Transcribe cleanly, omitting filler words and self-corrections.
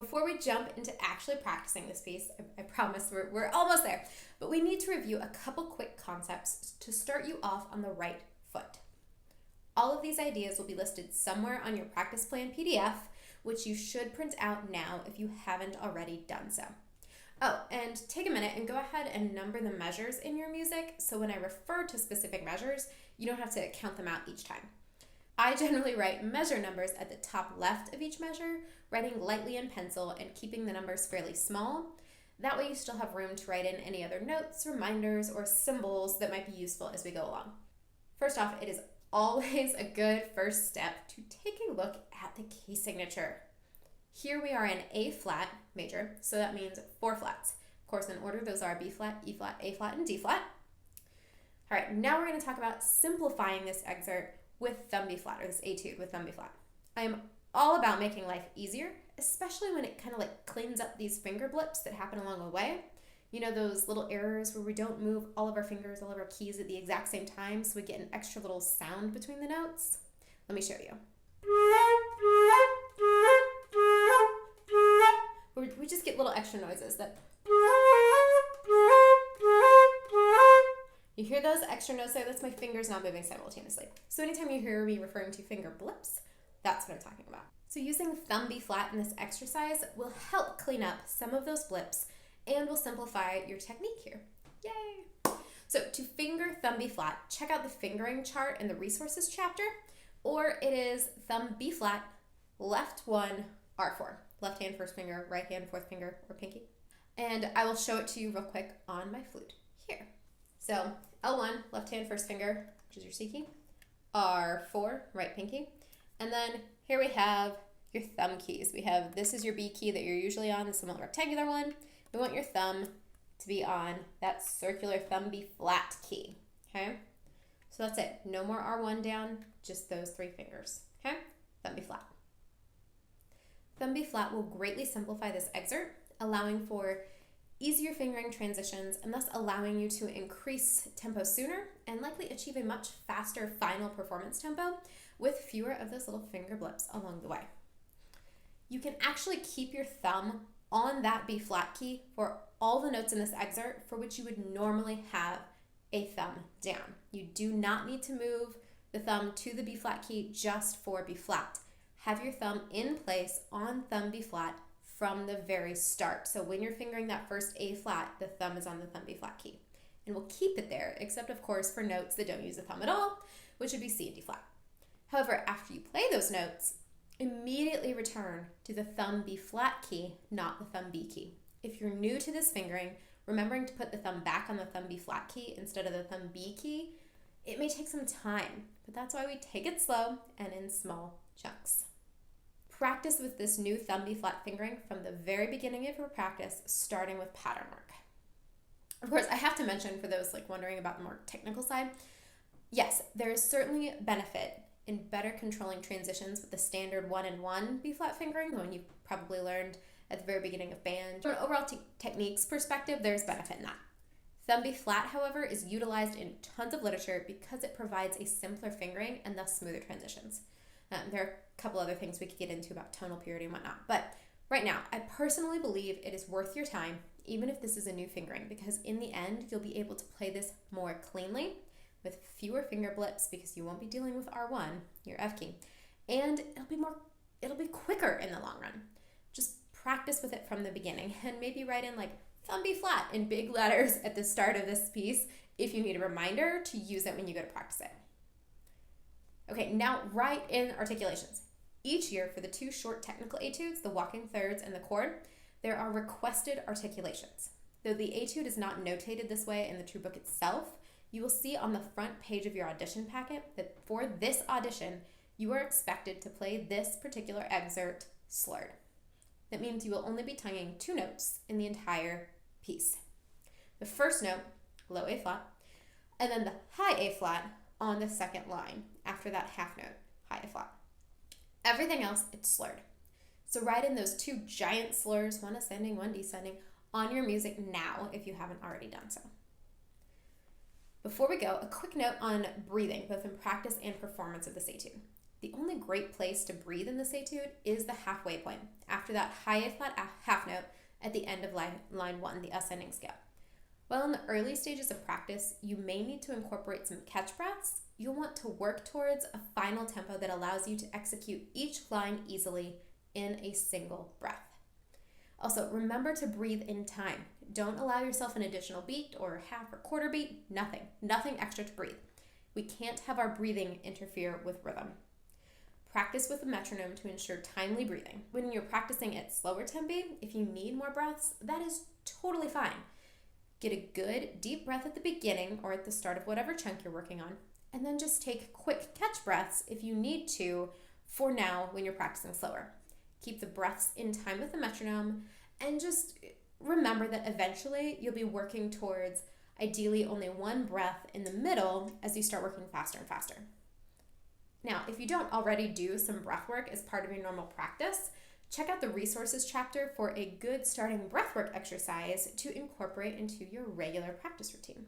Before we jump into actually practicing this piece, I promise we're almost there, but we need to review a couple quick concepts to start you off on the right foot. All of these ideas will be listed somewhere on your practice plan PDF, which you should print out now if you haven't already done so. Oh, and take a minute and go ahead and number the measures in your music, so when I refer to specific measures, you don't have to count them out each time. I generally write measure numbers at the top left of each measure, writing lightly in pencil and keeping the numbers fairly small. That way you still have room to write in any other notes, reminders, or symbols that might be useful as we go along. First off, it is always a good first step to take a look at the key signature. Here we are in A flat major, so that means 4 flats. Of course, in order, those are B flat, E flat, A flat, and D flat. All right, now we're going to talk about simplifying this excerpt with thumb B flat, or this etude with thumb B flat. I am all about making life easier, especially when it kind of like cleans up these finger blips that happen along the way. You know, those little errors where we don't move all of our fingers, all of our keys at the exact same time, so we get an extra little sound between the notes. Let me show you. We just get little extra noises that... You hear those extra notes there? That's my fingers not moving simultaneously. So anytime you hear me referring to finger blips, that's what I'm talking about. So using thumb B flat in this exercise will help clean up some of those blips and will simplify your technique here. Yay! So to finger thumb B flat, check out the fingering chart in the resources chapter, or it is thumb B flat, left 1, R4. Left hand, first finger, right hand, fourth finger, or pinky. And I will show it to you real quick on my flute here. So L1, left hand, first finger, which is your C key. R4, right pinky. And then here we have your thumb keys. We have, this is your B key that you're usually on, the somewhat rectangular one. We want your thumb to be on that circular thumb B flat key, okay? So that's it. No more R1 down, just those 3 fingers, okay? Thumb B flat. Thumb B flat will greatly simplify this excerpt, allowing for easier fingering transitions and thus allowing you to increase tempo sooner and likely achieve a much faster final performance tempo with fewer of those little finger blips along the way. You can actually keep your thumb on that B flat key for all the notes in this excerpt for which you would normally have a thumb down. You do not need to move the thumb to the B flat key just for B flat. Have your thumb in place on thumb B flat from the very start. So when you're fingering that first A flat, the thumb is on the thumb B flat key. And we'll keep it there, except of course for notes that don't use the thumb at all, which would be C and D flat. However, after you play those notes, immediately return to the thumb B flat key, not the thumb B key. If you're new to this fingering, remembering to put the thumb back on the thumb B flat key instead of the thumb B key, it may take some time, but that's why we take it slow and in small chunks. Practice with this new thumb B flat fingering from the very beginning of your practice, starting with pattern work. Of course, I have to mention, for those like wondering about the more technical side, yes, there is certainly benefit in better controlling transitions with the standard 1-in-1 B flat fingering, the one you probably learned at the very beginning of band. From an overall techniques perspective, there's benefit in that. Thumb B flat, however, is utilized in tons of literature because it provides a simpler fingering and thus smoother transitions. There are a couple other things we could get into about tonal purity and whatnot, but right now, I personally believe it is worth your time, even if this is a new fingering, because in the end, you'll be able to play this more cleanly with fewer finger blips because you won't be dealing with R1, your F key, and it'll be quicker in the long run. Just practice with it from the beginning and maybe write in like thumb B flat in big letters at the start of this piece if you need a reminder to use it when you go to practice it. Okay, now write in articulations. Each year for the 2 short technical etudes, the walking thirds and the chord, there are requested articulations. Though the etude is not notated this way in the true book itself, you will see on the front page of your audition packet that for this audition, you are expected to play this particular excerpt slurred. That means you will only be tonguing 2 notes in the entire piece. The first note, low A flat, and then the high A flat on the second line after that half note, high A flat. Everything else, it's slurred. So write in those 2 giant slurs, one ascending, one descending, on your music now if you haven't already done so. Before we go, a quick note on breathing, both in practice and performance of this etude. The only great place to breathe in this etude is the halfway point, after that high A flat half note at the end of line 1, the ascending scale. While in the early stages of practice, you may need to incorporate some catch breaths, you'll want to work towards a final tempo that allows you to execute each line easily in a single breath. Also, remember to breathe in time. Don't allow yourself an additional beat or half or quarter beat, nothing extra to breathe. We can't have our breathing interfere with rhythm. Practice with a metronome to ensure timely breathing. When you're practicing at slower tempi, if you need more breaths, that is totally fine. Get a good deep breath at the beginning or at the start of whatever chunk you're working on, and then just take quick catch breaths if you need to for now when you're practicing slower. Keep the breaths in time with the metronome, and just remember that eventually you'll be working towards ideally only one breath in the middle as you start working faster and faster. Now, if you don't already do some breath work as part of your normal practice, check out the resources chapter for a good starting breathwork exercise to incorporate into your regular practice routine.